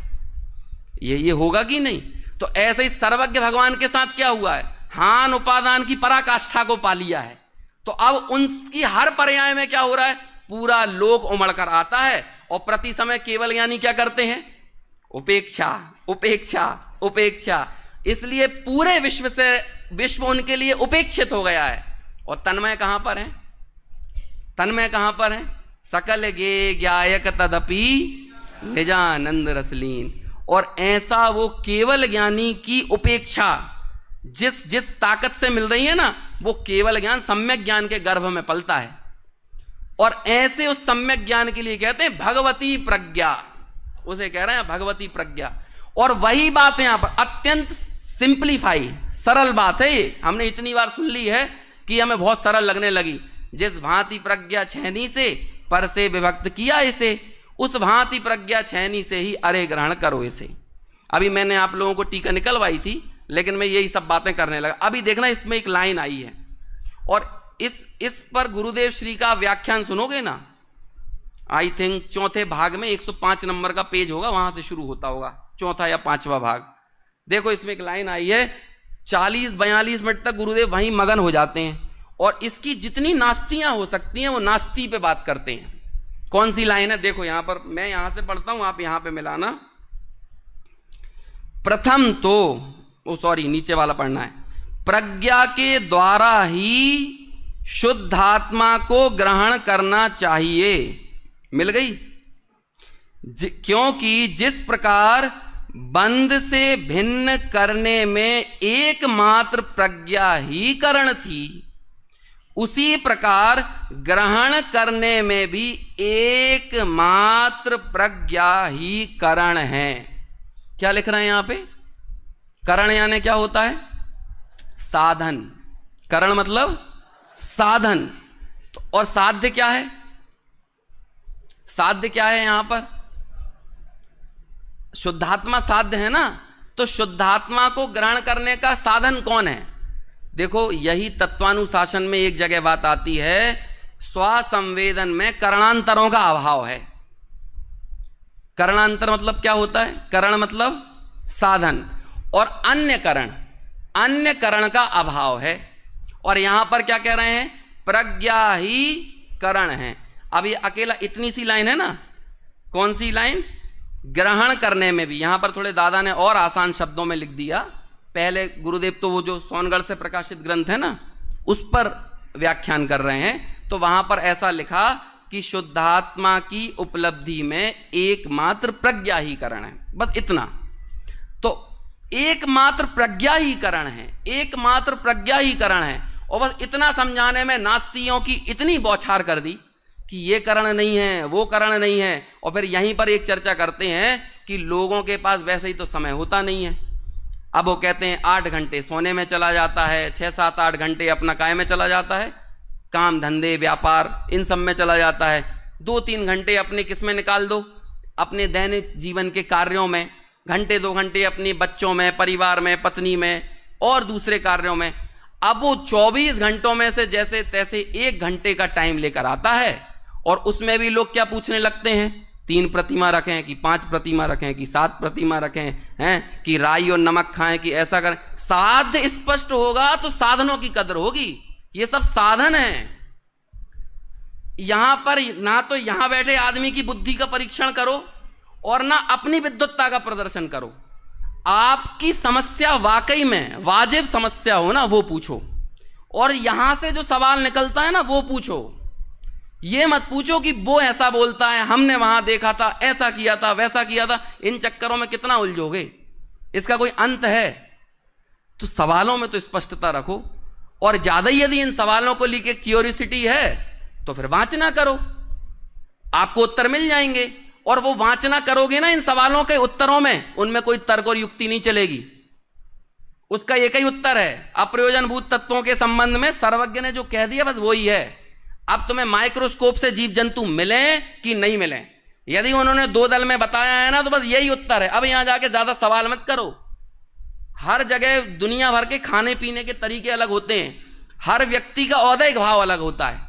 ये होगा कि नहीं? तो ऐसे ही सर्वज्ञ भगवान के साथ क्या हुआ है? हान उपादान की पराकाष्ठा को पा लिया है। तो अब उनकी हर पर्याय में क्या हो रहा है? पूरा लोक उमड़ कर आता है, और प्रति समय केवल ज्ञानी क्या करते हैं? उपेक्षा, उपेक्षा, उपेक्षा। इसलिए पूरे विश्व उनके लिए उपेक्षित हो गया है। और तन्मय कहां पर है? तन्मय कहां पर है? सकल गे ज्ञायक तदपि निजानंद रसलीन। और ऐसा वो केवल ज्ञानी की उपेक्षा जिस ताकत से मिल रही है ना, वो केवल ज्ञान सम्यक ज्ञान के गर्भ में पलता है। और ऐसे उस सम्यक ज्ञान के लिए कहते हैं भगवती प्रज्ञा, उसे कह रहे हैं भगवती प्रज्ञा। और वही बात है यहां पर, अत्यंत सिंप्लीफाई, सरल बात है ये। हमने इतनी बार सुन ली है कि हमें बहुत सरल लगने लगी। जिस भांति प्रज्ञा छैनी से पर से विभक्त किया इसे, उस भांति प्रज्ञा छैनी से ही अरे ग्रहण करो इसे। अभी मैंने आप लोगों को टीका निकलवाई थी, लेकिन मैं यही सब बातें करने लगा। अभी देखना इसमें एक लाइन आई है, और इस पर गुरुदेव श्री का व्याख्यान सुनोगे ना, आई थिंक चौथे भाग में 105 नंबर का पेज होगा, वहां से शुरू होता होगा, चौथा या 5वां भाग। देखो इसमें एक लाइन आई है, 40-42 मिनट तक गुरुदेव वहीं मगन हो जाते हैं, और इसकी जितनी नास्तियां हो सकती हैं वो नास्ती पे बात करते हैं। कौन सी लाइन है? देखो यहां पर, मैं यहां से पढ़ता हूं, आप यहां पे मिलाना। प्रथम तो नीचे वाला पढ़ना है। प्रज्ञा के द्वारा ही शुद्ध आत्मा को ग्रहण करना चाहिए। मिल गई? क्योंकि जिस प्रकार बंध से भिन्न करने में एकमात्र प्रज्ञा ही कारण थी, उसी प्रकार ग्रहण करने में भी एकमात्र प्रज्ञा ही कारण है। क्या लिख रहे हैं यहां पे? कारण यानी क्या होता है? साधन। कारण मतलब साधन। तो और साध्य क्या है? साध्य क्या है यहां पर? शुद्धात्मा साध्य है ना, तो शुद्धात्मा को ग्रहण करने का साधन कौन है? देखो यही तत्वानुशासन में एक जगह बात आती है, स्वसंवेदन में करणांतरों का अभाव है। करणांतर मतलब क्या होता है? करण मतलब साधन, और अन्य करण का अभाव है। और यहां पर क्या कह रहे हैं? प्रज्ञा ही करण है। अब ये अकेला इतनी सी लाइन है ना, कौन सी लाइन? ग्रहण करने में भी। यहां पर थोड़े दादा ने और आसान शब्दों में लिख दिया। पहले गुरुदेव तो वो जो सोनगढ़ से प्रकाशित ग्रंथ है ना, उस पर व्याख्यान कर रहे हैं, तो वहां पर ऐसा लिखा कि शुद्धात्मा की उपलब्धि में एकमात्र प्रज्ञा ही कारण है, बस इतना। तो एकमात्र प्रज्ञा ही कारण है, एकमात्र प्रज्ञा ही कारण है। और बस इतना समझाने में नास्तियों की इतनी बौछार कर दी कि ये कारण नहीं है, वो कारण नहीं है, और फिर यहीं पर एक चर्चा करते हैं कि लोगों के पास वैसे ही तो समय होता नहीं है। अब वो कहते हैं 8 घंटे सोने में चला जाता है, 6, 7, 8 घंटे अपना काय में चला जाता है, काम धंधे व्यापार इन सब में चला जाता है। 2-3 घंटे अपने किस में निकाल दो, अपने दैनिक जीवन के कार्यों में, घंटे 2 घंटे अपने बच्चों में, परिवार में, पत्नी में और दूसरे कार्यों में। अब वो 24 घंटों में से जैसे तैसे 1 घंटे का टाइम लेकर आता है, और उसमें भी लोग क्या पूछने लगते हैं, 3 प्रतिमा रखें कि 5 प्रतिमा रखें कि 7 प्रतिमा रखें, हैं कि राई और नमक खाएं कि ऐसा करें। साध्य स्पष्ट होगा तो साधनों की कदर होगी। ये सब साधन है। यहां पर ना तो यहां बैठे आदमी की बुद्धि का परीक्षण करो और ना अपनी विद्वत्ता का प्रदर्शन करो। आपकी समस्या वाकई में वाजिब समस्या हो ना, वो पूछो, और यहां से जो सवाल निकलता है ना वो पूछो। ये मत पूछो कि वो ऐसा बोलता है, हमने वहां देखा था, ऐसा किया था, वैसा किया था। इन चक्करों में कितना उलझोगे, इसका कोई अंत है? तो सवालों में तो स्पष्टता रखो, और ज्यादा यदि इन सवालों को लेके क्यूरियोसिटी है तो फिर वांचना करो, आपको उत्तर मिल जाएंगे। और वो वांचना करोगे ना इन सवालों के उत्तरों में, उनमें कोई तर्क और युक्ति नहीं चलेगी। उसका एक ही उत्तर है, अप्रयोजनभूत तत्वों के संबंध में सर्वज्ञ ने जो कह दिया बस वही है। अब तुम्हें माइक्रोस्कोप से जीव जंतु मिले कि नहीं मिले, यदि उन्होंने 2 दल में बताया है ना तो बस यही उत्तर है। अब यहां जाके ज्यादा सवाल मत करो। हर जगह दुनिया भर के खाने पीने के तरीके अलग होते हैं, हर व्यक्ति का औदैहिक भाव अलग होता है।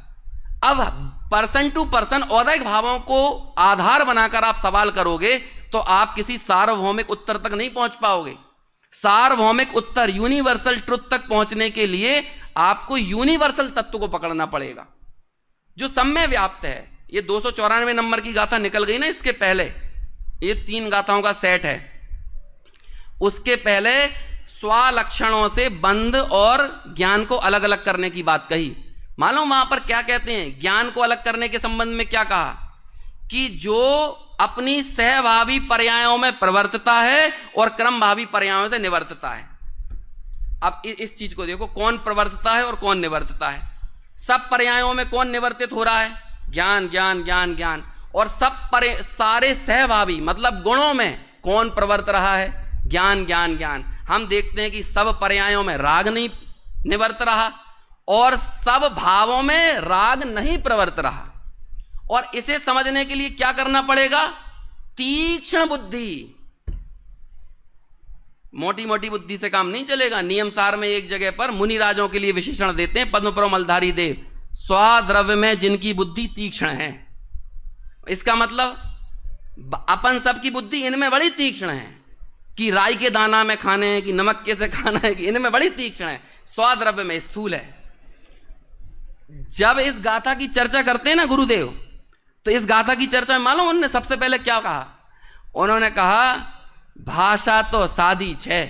अब पर्सन टू पर्सन औदैहिक भावों को आधार बनाकर आप सवाल करोगे तो आप किसी सार्वभौमिक उत्तर तक नहीं पहुंच पाओगे। सार्वभौमिक उत्तर, यूनिवर्सल ट्रुथ तक पहुंचने के लिए आपको यूनिवर्सल तत्व को पकड़ना पड़ेगा जो सब में व्याप्त है। ये 294 नंबर की गाथा निकल गई ना, इसके पहले ये 3 गाथाओं का सेट है। उसके पहले स्वलक्षणों से बंध और ज्ञान को अलग अलग करने की बात कही। मालूम वहां पर क्या कहते हैं? ज्ञान को अलग करने के संबंध में क्या कहा कि जो अपनी सहभावी पर्यायों में प्रवर्तता है और क्रमभावी पर्यायों से निवर्तता है। अब इस चीज को देखो, कौन प्रवर्तता है और कौन निवर्तता है। सब पर्यायों में कौन निवर्तित हो रहा है? ज्ञान ज्ञान ज्ञान ज्ञान। और सारे सहभावी मतलब गुणों में कौन प्रवर्त रहा है? ज्ञान ज्ञान ज्ञान। हम देखते हैं कि सब पर्यायों में राग नहीं निवर्त रहा और सब भावों में राग नहीं प्रवर्त रहा। और इसे समझने के लिए क्या करना पड़ेगा? तीक्ष्ण बुद्धि। मोटी मोटी बुद्धि से काम नहीं चलेगा। नियम सार में एक जगह पर मुनिराजों के लिए विशेषण देते हैं, पद्मपुर मलधारी देव, स्वाद्रव्य में जिनकी बुद्धि तीक्ष्ण है। इसका मतलब अपन सबकी बुद्धि इनमें बड़ी तीक्ष्ण है कि राई के दाना में खाने हैं कि नमक कैसे खाना है, कि इनमें बड़ी तीक्ष्ण है। स्वाद्रव्य में स्थूल है। जब इस गाथा की चर्चा करते हैं ना गुरुदेव, तो इस गाथा की चर्चा में मालूम उन्होंने सबसे पहले क्या कहा? उन्होंने कहा भाषा तो सादी है,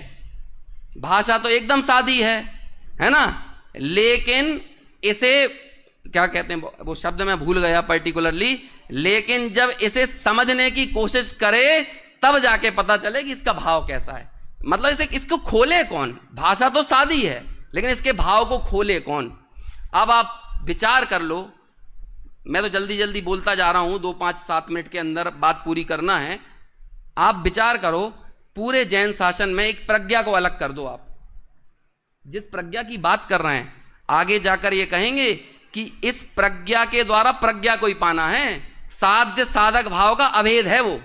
भाषा तो एकदम सादी है ना, लेकिन इसे क्या कहते हैं, वो शब्द मैं भूल गया पर्टिकुलरली, लेकिन जब इसे समझने की कोशिश करे तब जाके पता चले कि इसका भाव कैसा है। मतलब इसको खोले कौन? भाषा तो सादी है लेकिन इसके भाव को खोले कौन? अब आप विचार कर लो। मैं तो जल्दी जल्दी बोलता जा रहा हूं, 2, 5, 7 मिनट के अंदर बात पूरी करना है। आप विचार करो, पूरे जैन शासन में एक प्रज्ञा को अलग कर दो। आप जिस प्रज्ञा की बात कर रहे हैं आगे जाकर ये कहेंगे कि इस प्रज्ञा के द्वारा प्रज्ञा को ही पाना है। साध्य साधक भाव का अभेद है। वो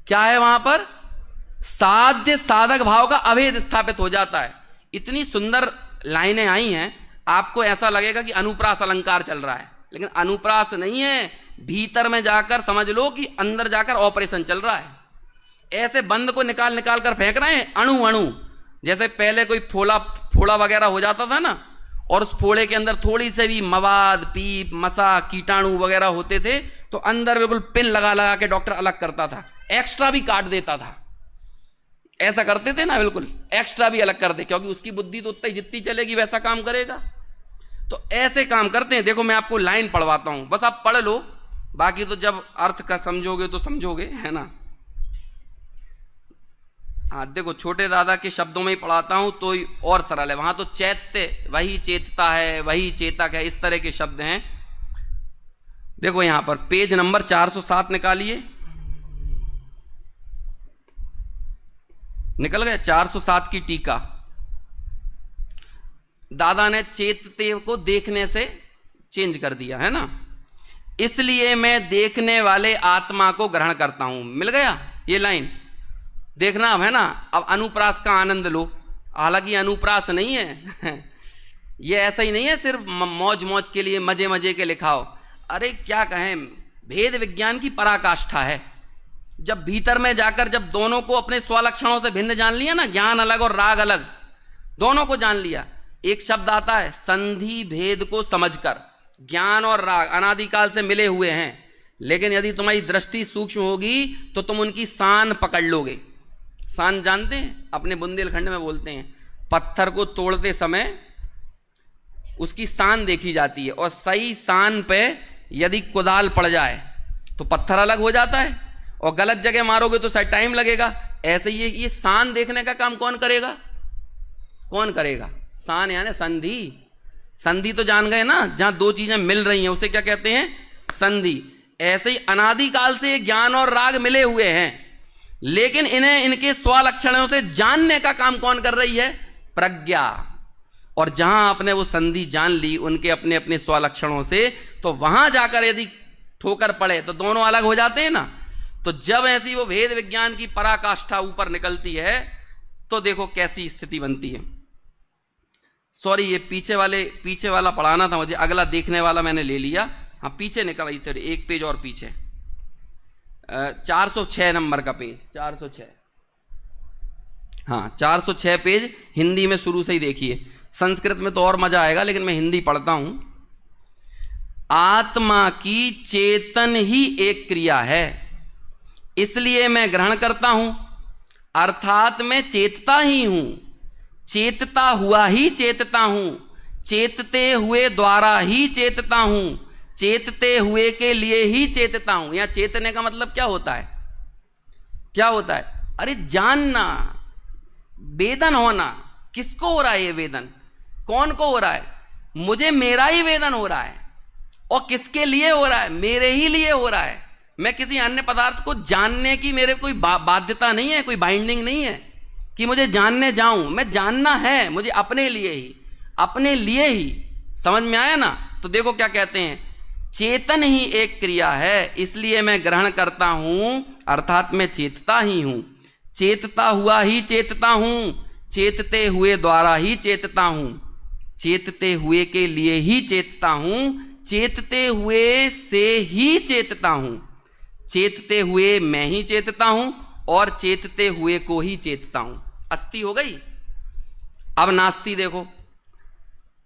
क्या है? वहां पर साध्य साधक भाव का अभेद स्थापित हो जाता है। इतनी सुंदर लाइनें आई हैं, आपको ऐसा लगेगा कि अनुप्रास अलंकार चल रहा है, लेकिन अनुप्रास नहीं है। भीतर में जाकर समझ लो कि अंदर जाकर ऑपरेशन चल रहा है। ऐसे बंद को निकाल निकाल कर फेंक रहे हैं, अणु अणु। जैसे पहले कोई फोड़ा वगैरह हो जाता था ना, और उस फोड़े के अंदर थोड़ी से भी मवाद, पीप, मसा, कीटाणु वगैरह होते थे तो अंदर बिल्कुल पिन लगा लगा के डॉक्टर अलग करता था, एक्स्ट्रा भी काट देता था। ऐसा करते थे ना, बिल्कुल एक्स्ट्रा भी अलग कर दे, क्योंकि उसकी बुद्धि तो उतनी जितनी चलेगी वैसा काम करेगा। तो ऐसे काम करते हैं। देखो मैं आपको लाइन पढ़वाता हूं, बस आप पढ़ लो, बाकी तो जब अर्थ का समझोगे तो समझोगे, है ना। हाँ देखो, छोटे दादा के शब्दों में ही पढ़ाता हूं तो और सरल है। वहां तो चैत्य, वही चेतता है, वही चेतक है, इस तरह के शब्द हैं। देखो यहां पर पेज नंबर 407 निकालिए, निकल गए 407 की टीका। दादा ने चेतते को देखने से चेंज कर दिया है ना। इसलिए मैं देखने वाले आत्मा को ग्रहण करता हूं। मिल गया ये लाइन, देखना अब है ना। अब अनुप्रास का आनंद लो। हालांकि अनुप्रास नहीं है ये ऐसा ही नहीं है सिर्फ मौज मौज के लिए, मजे मजे के लिखाओ। अरे क्या कहें, भेद विज्ञान की पराकाष्ठा है। जब भीतर में जाकर जब दोनों को अपने स्वलक्षणों से भिन्न जान लिया ना, ज्ञान अलग और राग अलग, दोनों को जान लिया। एक शब्द आता है संधि भेद को समझकर। ज्ञान और राग अनादिकाल से मिले हुए हैं, लेकिन यदि तुम्हारी दृष्टि सूक्ष्म होगी तो तुम उनकी सान पकड़ लोगे। सान जानते हैं, अपने बुंदेलखंड में बोलते हैं, पत्थर को तोड़ते समय उसकी सान देखी जाती है, और सही सान पे यदि कुदाल पड़ जाए तो पत्थर अलग हो जाता है, और गलत जगह मारोगे तो शायद टाइम लगेगा। ऐसे ही ये सान देखने का काम कौन करेगा? कौन करेगा? सान यानी संधि। संधि तो जान गए ना, जहां दो चीजें मिल रही हैं उसे क्या कहते हैं? संधि। ऐसे ही अनादिकाल से ज्ञान और राग मिले हुए हैं, लेकिन इन्हें इनके स्वलक्षणों से जानने का काम कौन कर रही है? प्रज्ञा। और जहां आपने वो संधि जान ली उनके अपने अपने स्वलक्षणों से, तो वहां जाकर यदि ठोकर पड़े तो दोनों अलग हो जाते हैं ना। तो जब ऐसी वो भेद विज्ञान की पराकाष्ठा ऊपर निकलती है तो देखो कैसी स्थिति बनती है। सॉरी, ये पीछे वाला पढ़ाना था मुझे, अगला देखने वाला मैंने ले लिया। हाँ पीछे निकल आई थी, एक पेज और पीछे, 406 नंबर का पेज, 406। हाँ 406 पेज, हिंदी में शुरू से ही देखिए। संस्कृत में तो और मजा आएगा, लेकिन मैं हिंदी पढ़ता हूं। आत्मा की चेतन ही एक क्रिया है, इसलिए मैं ग्रहण करता हूं, अर्थात मैं चेतता ही हूं। चेतता हुआ ही चेतता हूं, चेतते हुए द्वारा ही चेतता हूं, चेतते हुए के लिए ही चेतता हूं। यहां चेतने का मतलब क्या होता है? क्या होता है? अरे जानना, वेदन होना। किसको हो रहा है ये वेदन? कौन को हो रहा है? मुझे मेरा ही वेदन हो रहा है। और किसके लिए हो रहा है? मेरे ही लिए हो रहा है। मैं किसी अन्य पदार्थ को जानने की मेरे कोई बाध्यता नहीं है, कोई बाइंडिंग नहीं है कि मुझे जानने जाऊं। मैं जानना है मुझे अपने लिए ही, अपने लिए ही। समझ में आया ना? तो देखो क्या कहते हैं, चेतन ही एक क्रिया है, इसलिए मैं ग्रहण करता हूं, अर्थात मैं चेतता ही हूं। चेतता हुआ ही चेतता हूं, चेतते हुए द्वारा ही चेतता हूं, चेतते हुए के लिए ही चेतता हूं, चेतते हुए से ही चेतता हूं, चेतते हुए मैं ही चेतता हूं, और चेतते हुए को ही चेतता हूं। अस्थि हो गई। अब नास्ति देखो,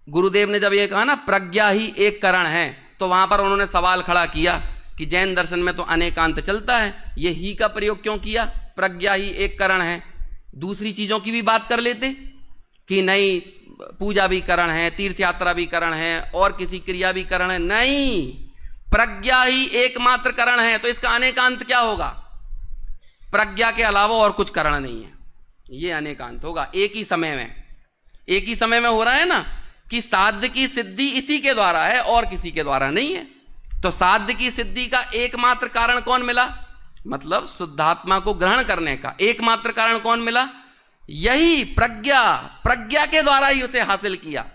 गुरुदेव ने जब ये कहा ना प्रज्ञा ही एक कारण है, तो वहां पर उन्होंने सवाल खड़ा किया कि जैन दर्शन में तो अनेकांत चलता है, ये ही का प्रयोग क्यों किया? प्रज्ञा ही एक कारण है, दूसरी चीजों की भी बात कर लेते कि नहीं, पूजा भी करण है, तीर्थ यात्रा भी करण है, और किसी क्रिया भी करण है। नहीं, प्रज्ञा ही एकमात्र करण है, तो इसका अनेकांत क्या होगा? प्रज्ञा के अलावा और कुछ करण नहीं है, ये अनेकांत होगा। एक ही समय में हो रहा है ना कि साध्य की सिद्धि इसी के द्वारा है और किसी के द्वारा नहीं है। तो साध्य की सिद्धि का एकमात्र कारण कौन मिला? मतलब शुद्धात्मा को ग्रहण करने का एकमात्र कारण कौन मिला? यही प्रज्ञा। प्रज्ञा के द्वारा ही उसे हासिल किया।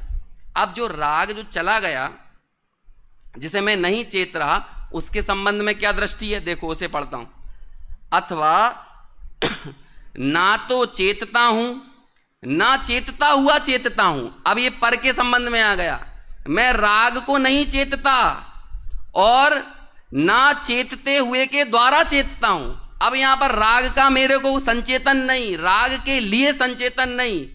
अब जो राग जो चला गया, जिसे मैं नहीं चेत रहा, उसके संबंध में क्या दृष्टि है? देखो उसे पढ़ता हूं। अथवा ना तो चेतता हूं, ना चेतता हुआ चेतता हूं। अब ये पर के संबंध में आ गया। मैं राग को नहीं चेतता और ना चेतते हुए के द्वारा चेतता हूं। अब यहां पर राग का मेरे को संचेतन नहीं, राग के लिए संचेतन नहीं।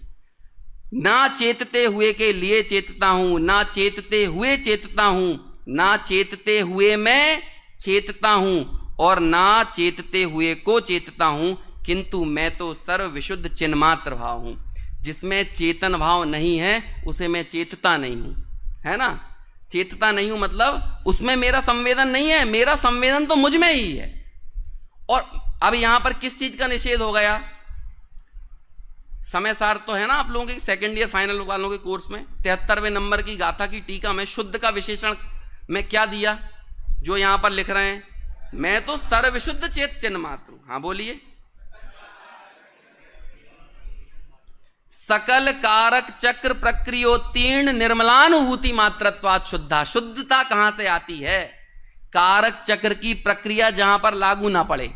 ना चेतते हुए के लिए चेतता हूं, ना चेतते हुए चेतता हूं, ना चेतते हुए मैं चेतता हूं, और ना चेतते हुए को चेतता हूं। किंतु मैं तो सर्व विशुद्ध चिन्मात्र भाव हूं। जिसमें चेतन भाव नहीं है उसे मैं चेतता नहीं हूं, है ना? चेतता नहीं हूं मतलब उसमें मेरा संवेदन नहीं है, मेरा संवेदन तो मुझ में ही है। और अब यहां पर किस चीज का निषेध हो गया? समय सार तो है ना आप लोगों के सेकेंड ईयर फाइनल वालों के कोर्स में 73वें नंबर की गाथा की टीका में शुद्ध का विशेषण में क्या दिया, जो यहां पर लिख रहे हैं, मैं तो सर्वशुद्ध चेत चिन्ह मात्र हूं। हाँ बोलिए, सकल कारक चक्र प्रक्रियोत्तीर्ण निर्मलानुभूति मात्रत्वात् शुद्धा। शुद्धता कहां से आती है? कारक चक्र की प्रक्रिया जहां पर लागू ना पड़े,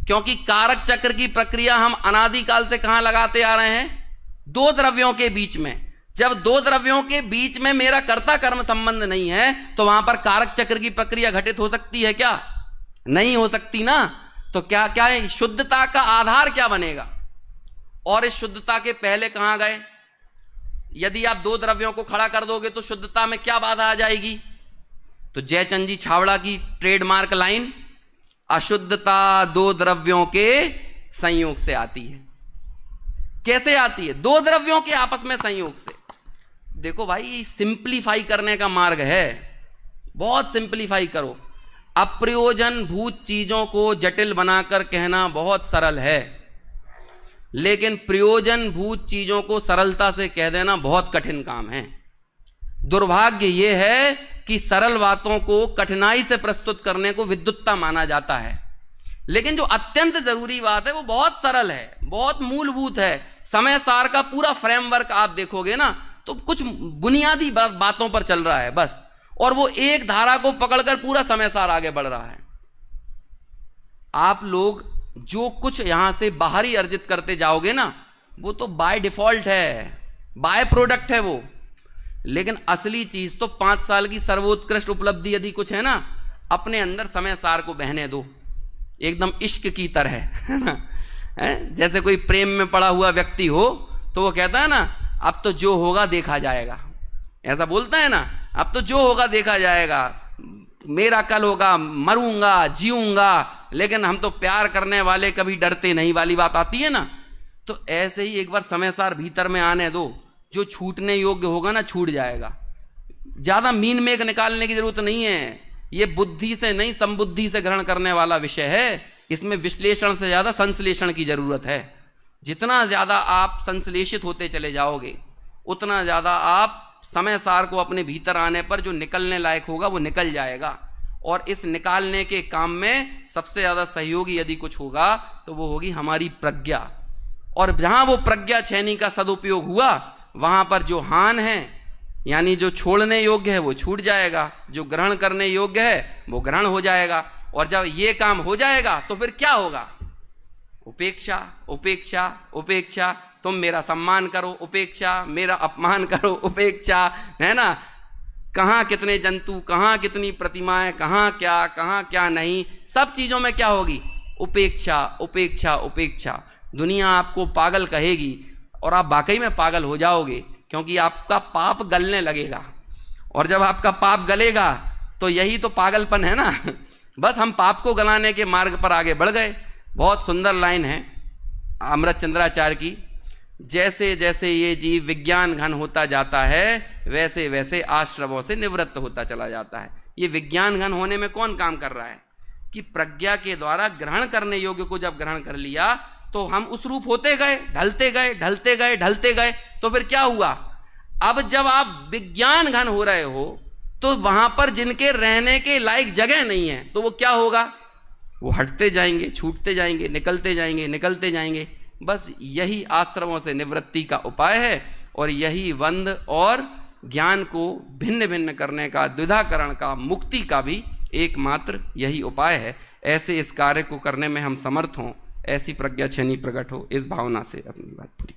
क्योंकि कारक चक्र की प्रक्रिया हम अनादिकाल से कहां लगाते आ रहे हैं? दो द्रव्यों के बीच में। जब दो द्रव्यों के बीच में मेरा कर्ता कर्म संबंध नहीं है तो वहां पर कारक चक्र की प्रक्रिया घटित हो सकती है क्या? नहीं हो सकती ना। तो क्या क्या है? शुद्धता का आधार क्या बनेगा? और इस शुद्धता के पहले कहां गए? यदि आप दो द्रव्यों को खड़ा कर दोगे तो शुद्धता में क्या बाधा आ जाएगी? तो जयचंद जी छावड़ा की ट्रेडमार्क लाइन, अशुद्धता दो द्रव्यों के संयोग से आती है। कैसे आती है? दो द्रव्यों के आपस में संयोग से। देखो भाई, सिंप्लीफाई करने का मार्ग है, बहुत सिंप्लीफाई करो। अप्रयोजन भूत चीजों को जटिल बनाकर कहना बहुत सरल है, लेकिन प्रयोजन भूत चीजों को सरलता से कह देना बहुत कठिन काम है। दुर्भाग्य यह है कि सरल बातों को कठिनाई से प्रस्तुत करने को विद्वत्ता माना जाता है, लेकिन जो अत्यंत जरूरी बात है वो बहुत सरल है, बहुत मूलभूत है। समय सार का पूरा फ्रेमवर्क आप देखोगे ना तो कुछ बुनियादी बातों पर चल रहा है बस, और वो एक धारा को पकड़कर पूरा समय सार आगे बढ़ रहा है। आप लोग जो कुछ यहां से बाहरी अर्जित करते जाओगे ना वो तो बाय डिफॉल्ट है, बाय प्रोडक्ट है वो, लेकिन असली चीज तो 5 साल की सर्वोत्कृष्ट उपलब्धि यदि कुछ है ना, अपने अंदर समय सार को बहने दो, एकदम इश्क की तरह, है ना। जैसे कोई प्रेम में पड़ा हुआ व्यक्ति हो तो वो कहता है ना, अब तो जो होगा देखा जाएगा, ऐसा बोलता है ना, अब तो जो होगा देखा जाएगा, मेरा कल होगा, मरूंगा जीऊंगा, लेकिन हम तो प्यार करने वाले कभी डरते नहीं वाली बात आती है ना। तो ऐसे ही एक बार समय सार भीतर में आने दो, जो छूटने योग्य होगा ना छूट जाएगा। ज्यादा मीन मेघ निकालने की जरूरत नहीं है, ये बुद्धि से नहीं संबुद्धि से ग्रहण करने वाला विषय है। इसमें विश्लेषण से ज्यादा संश्लेषण की जरूरत है। जितना ज्यादा आप संश्लेषित होते चले जाओगे उतना ज्यादा आप समय सार को अपने भीतर आने पर जो निकलने लायक होगा वो निकल जाएगा। और इस निकालने के काम में सबसे ज्यादा सहयोगी यदि कुछ होगा तो वो होगी हमारी प्रज्ञा। और जहां वो प्रज्ञा छेनी का सदुपयोग हुआ वहां पर जो हान है, यानी जो छोड़ने योग्य है वो छूट जाएगा, जो ग्रहण करने योग्य है वो ग्रहण हो जाएगा। और जब ये काम हो जाएगा तो फिर क्या होगा? उपेक्षा, उपेक्षा, उपेक्षा। तुम मेरा सम्मान करो, उपेक्षा, मेरा अपमान करो, उपेक्षा, है ना। कहां कितने जंतु, कहां कितनी प्रतिमाएं, कहां क्या नहीं, सब चीजों में क्या होगी? उपेक्षा, उपेक्षा, उपेक्षा। दुनिया आपको पागल कहेगी और आप वाकई में पागल हो जाओगे, क्योंकि आपका पाप गलने लगेगा। और जब आपका पाप गलेगा तो यही तो पागलपन है ना। बस हम पाप को गलाने के मार्ग पर आगे बढ़ गए। बहुत सुंदर लाइन है अमृत चंद्राचार्य की, जैसे जैसे ये जीव विज्ञान घन होता जाता है वैसे वैसे आश्रवों से निवृत्त होता चला जाता है। ये विज्ञान घन होने में कौन काम कर रहा है? कि प्रज्ञा के द्वारा ग्रहण करने योग्य को जब ग्रहण कर लिया तो हम उस रूप होते गए, ढलते गए, ढलते गए, ढलते गए। तो फिर क्या हुआ? अब जब आप विज्ञान घन हो रहे हो तो वहां पर जिनके रहने के लायक जगह नहीं है तो वो क्या होगा? वो हटते जाएंगे, छूटते जाएंगे, निकलते जाएंगे, निकलते जाएंगे। बस यही आश्रमों से निवृत्ति का उपाय है, और यही बंध और ज्ञान को भिन्न भिन्न करने का, द्विधाकरण का, मुक्ति का भी एकमात्र यही उपाय है। ऐसे इस कार्य को करने में हम समर्थ हों, ऐसी प्रज्ञा छेनी प्रकट हो, इस भावना से अपनी बात पूरी।